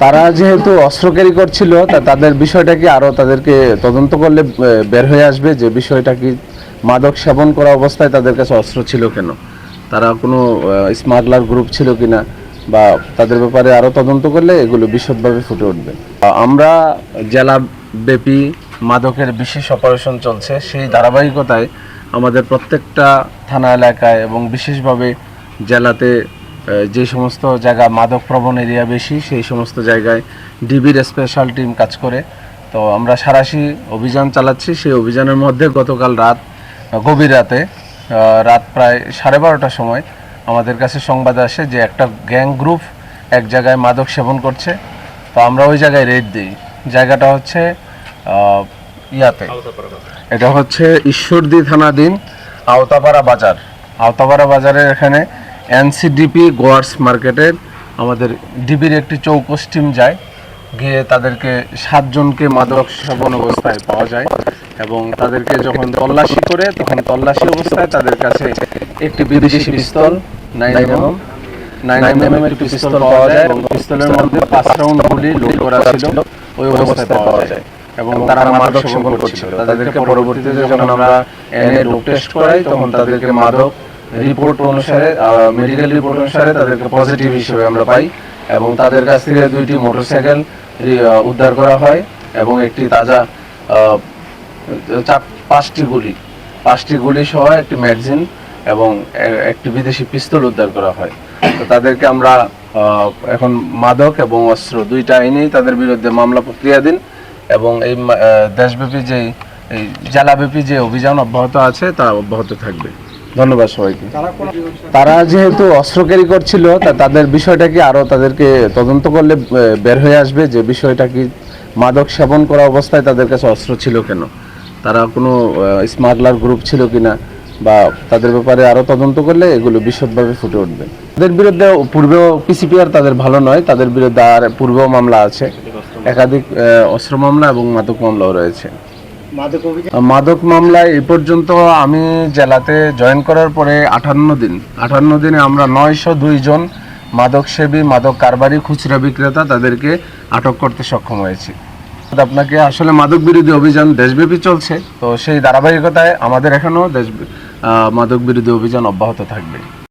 তারা যেহেতু অস্ত্র ক্যারি করছিল তাদের বিষয়টা কি আরও তাদেরকে তদন্ত করলে বের হয়ে আসবে যে বিষয়টা কি মাদক সেবন করা অবস্থায় তাদের কাছে অস্ত্র ছিল কেন, তারা কোনো স্মাগলার গ্রুপ ছিল কিনা বা তাদের ব্যাপারে আরও তদন্ত করলে এগুলো বিশদভাবে ফুটে উঠবে। আমরা জেলাব্যাপী মাদকের বিশেষ অপারেশন চলছে, সেই ধারাবাহিকতায় আমাদের প্রত্যেকটা থানা এলাকায় এবং বিশেষভাবে জেলাতে যে সমস্ত জায়গা মাদক প্রবণ এরিয়া বেশি সেই সমস্ত জায়গায় ডিবির স্পেশাল টিম কাজ করে। তো আমরা সাঁড়াশি অভিযান চালাচ্ছি। সেই অভিযানের মধ্যে গতকাল গভীর রাতে রাত প্রায় 12:30টার সময় আমাদের কাছে সংবাদ আসে যে একটা গ্যাং গ্রুপ এক জায়গায় মাদক সেবন করছে। তো আমরা ওই জায়গায় রেড দিই। জায়গাটা হচ্ছে এটা হচ্ছে ঈশ্বরদী থানাধীন আওতাপাড়া বাজারের এখানে এনসিডিপি গোয়ার্স মার্কেটের আমাদের ডিবির একটি চৌকস টিম যায়, গিয়ে তাদেরকে 7 জনকে মাদক সেবন অবস্থায় পাওয়া যায় এবং তাদেরকে যখন তল্লাশি করে তখন তল্লাশি অবস্থায় তাদের কাছে একটি বিদেশি পিস্তল 9mm একটি পিস্তল পাওয়া যায় এবং পিস্তলের মধ্যে 5 রাউন্ড গুলি লোড করা ছিল, ওই অবস্থায় পাওয়া যায় এবং তারা মাদক সেবন করছিল। তাদেরকে পরবর্তীতে যখন আমরা এনে ডোপ টেস্ট করাই তখন তাদেরকে মাদক রিপোর্ট অনুসারে মেডিকেল রিপোর্ট অনুসারে তাদেরকে পজিটিভ হিসেবে আমরা পাই এবং তাদের কাছ থেকে 2টি মোটরসাইকেল উদ্ধার করা হয় এবং একটি তাজা 5টি গুলি সহ একটি ম্যাগাজিন এবং একটি বিদেশি পিস্তল উদ্ধার করা হয়। তো তাদেরকে আমরা এখন মাদক এবং অস্ত্র 2টা আইনেই তাদের বিরুদ্ধে মামলা প্রক্রিয়াধীন এবং এই দেশব্যাপী এই জেলাব্যাপী যে অভিযান অব্যাহত আছে তা অব্যাহত থাকবে। ধন্যবাদ সবাইকে। তারা যেহেতু অস্ত্র ক্যারি করছিল তাদের বিষয়টা কি আরও তাদেরকে তদন্ত করলে বের হয়ে আসবে যে বিষয়টা কি মাদক সেবন করা অবস্থায় তাদের কাছে অস্ত্র ছিল কেন, তারা কোনো স্মাগলার গ্রুপ ছিল কিনা বা তাদের ব্যাপারে আরও তদন্ত করলে এগুলো বিশদভাবে ফুটে উঠবে। তাদের বিরুদ্ধে পূর্বেও পিসিপিআর তাদের ভালো নয়, তাদের বিরুদ্ধে আর পূর্বেও মামলা আছে, একাধিক অস্ত্র মামলা এবং মাদক মামলাও রয়েছে। মাদক মামলায় এই পর্যন্ত আমি জেলাতে জয়েন করার পরে 58 দিনে আমরা 902 জন মাদক সেবী, মাদক কারবারি, খুচরা বিক্রেতা তাদেরকে আটক করতে সক্ষম হয়েছি। আপনাকে আসলে মাদক বিরোধী অভিযান দেশব্যাপী চলছে, তো সেই ধারাবাহিকতায় আমাদের এখানেও মাদক বিরোধী অভিযান অব্যাহত থাকবে।